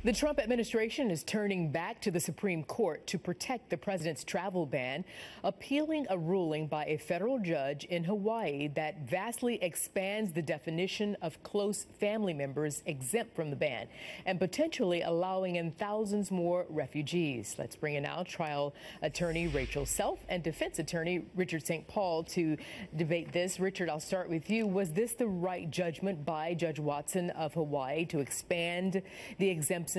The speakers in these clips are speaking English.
The Trump administration is turning back to the Supreme Court to protect the president's travel ban, appealing a ruling by a federal judge in Hawaii that vastly expands the definition of close family members exempt from the ban and potentially allowing in thousands more refugees. Let's bring in now trial attorney Rachel Self and defense attorney Richard St. Paul to debate this. Richard, I'll start with you. Was this the right judgment by Judge Watson of Hawaii to expand the exemptions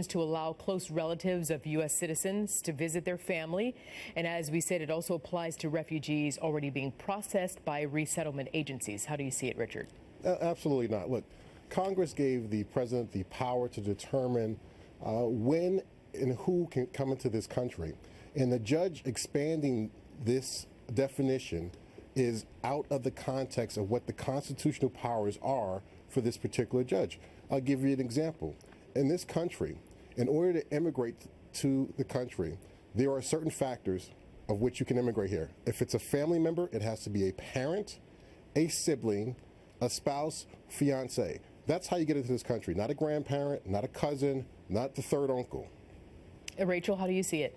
to allow close relatives of U.S. citizens to visit their family? And as we said, it also applies to refugees already being processed by resettlement agencies. How do you see it, Richard? Absolutely not. Look, Congress gave the president the power to determine when and who can come into this country. And the judge expanding this definition is out of the context of what the constitutional powers are for this particular judge. I'll give you an example. In this country, in order to immigrate to the country, there are certain factors of which you can immigrate here. If it's a family member, it has to be a parent, a sibling, a spouse, fiance. That's how you get into this country. Not a grandparent, not a cousin, not the third uncle. Rachel, how do you see it?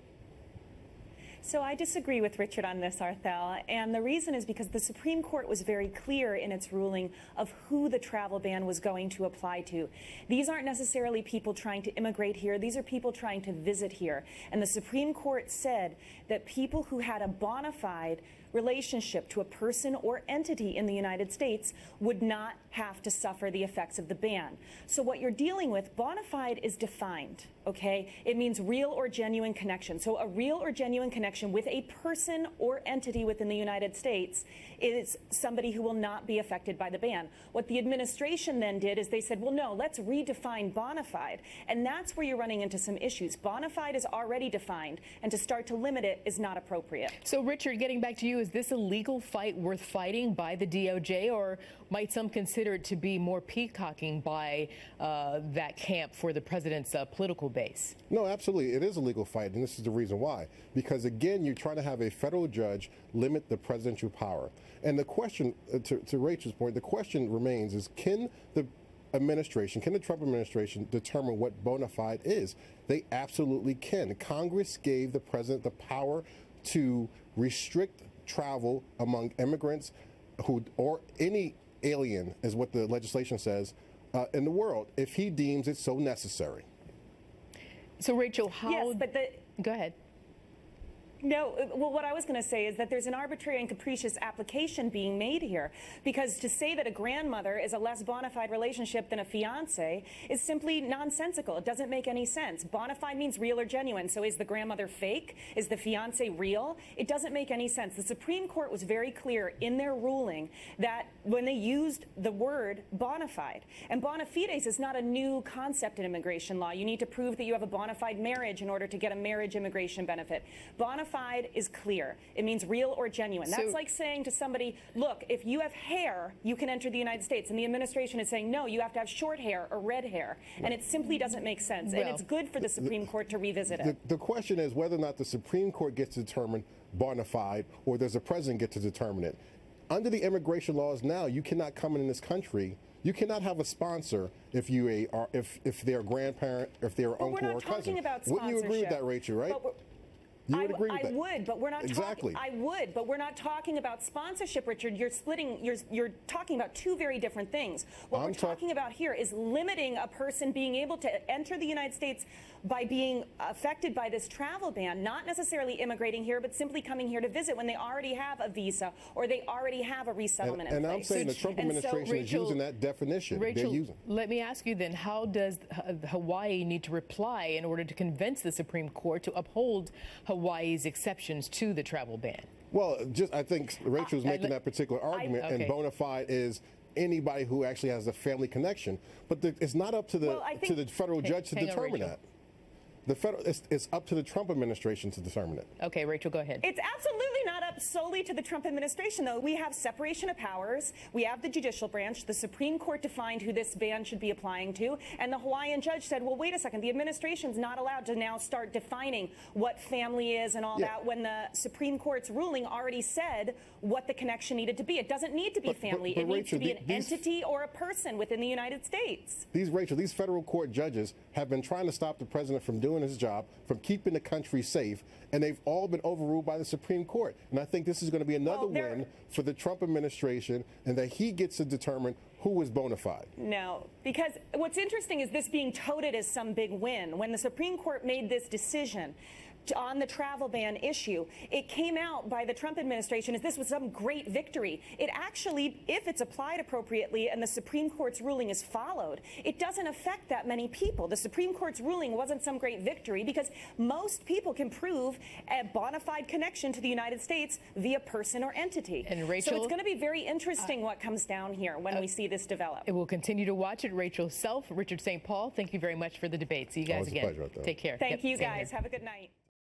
So I disagree with Richard on this, Arthel, and the reason is because the Supreme Court was very clear in its ruling of who the travel ban was going to apply to. These aren't necessarily people trying to immigrate here. These are people trying to visit here. And the Supreme Court said that people who had a bona fide relationship to a person or entity in the United States would not have to suffer the effects of the ban. So what you're dealing with, bona fide is defined, okay? It means real or genuine connection. So a real or genuine connection with a person or entity within the United States is somebody who will not be affected by the ban. What the administration then did is they said, well, no, let's redefine bona fide. And that's where you're running into some issues. Bona fide is already defined, and to start to limit it is not appropriate. So, Richard, getting back to you, is this a legal fight worth fighting by the DOJ, or might some consider it to be more peacocking by that camp for the president's political base? No, absolutely. It is a legal fight, and this is the reason why. Because, again, you're trying to have a federal judge limit the presidential power. And the question, to Rachel's point, the question remains is, can the Trump administration determine what bona fide is? They absolutely can. Congress gave the president the power to restrict travel among immigrants or any alien, is what the legislation says, in the world, if he deems it so necessary. So, Rachel, how... Yes, but Go ahead. No, well, what I was going to say is that there's an arbitrary and capricious application being made here, because to say that a grandmother is a less bona fide relationship than a fiance is simply nonsensical. It doesn't make any sense. Bona fide means real or genuine. So is the grandmother fake? Is the fiance real? It doesn't make any sense. The Supreme Court was very clear in their ruling that when they used the word bona fide, and bona fides is not a new concept in immigration law. You need to prove that you have a bona fide marriage in order to get a marriage immigration benefit. Bona fide is clear. It means real or genuine. That's like saying to somebody, look, if you have hair, you can enter the United States. And the administration is saying, no, you have to have short hair or red hair. And it simply doesn't make sense. And it's good for the Supreme Court to revisit it. The question is whether or not the Supreme Court gets to determine bona fide, or does the president get to determine it? Under the immigration laws now, you cannot come in this country. You cannot have a sponsor if you are if they're a grandparent, if they're uncle or cousin. Wouldn't you agree with that, Rachel? Right? You would agree with that. I would, but we're not exactly. I would, but we're not talking about sponsorship, Richard. You're splitting. You're talking about two very different things. What we're talking about here is limiting a person being able to enter the United States by being affected by this travel ban, not necessarily immigrating here, but simply coming here to visit when they already have a visa or they already have a resettlement in place. And I'm saying the Trump administration is using that definition. Rachel, let me ask you then, how does Hawaii need to reply in order to convince the Supreme Court to uphold Hawaii's exceptions to the travel ban? Well, I think Rachel's making that particular argument, and bona fide is anybody who actually has a family connection. But it's not up to the federal judge to determine that. It's up to the Trump administration to determine it. Okay, Rachel, go ahead. It's absolutely not up solely to the Trump administration, though. We have separation of powers. We have the judicial branch. The Supreme Court defined who this ban should be applying to. And the Hawaiian judge said, well, wait a second. The administration's not allowed to now start defining what family is and all that when the Supreme Court's ruling already said what the connection needed to be. It doesn't need to be family. It needs to be an entity or a person within the United States. These federal court judges have been trying to stop the president from doing his job, from keeping the country safe, and they've all been overruled by the Supreme Court. And I think this is going to be another win for the Trump administration, and that he gets to determine who is bona fide. No, because what's interesting is this being touted as some big win. When the Supreme Court made this decision on the travel ban issue, it came out by the Trump administration as this was some great victory. It actually, if it's applied appropriately and the Supreme Court's ruling is followed, it doesn't affect that many people. The Supreme Court's ruling wasn't some great victory because most people can prove a bona fide connection to the United States via person or entity. And Rachel, so it's going to be very interesting what comes down here when we see this develop. We'll continue to watch it. Rachel Self, Richard St. Paul, thank you very much for the debate. See you guys again. Pleasure, take care. Thank you guys. Have a good night.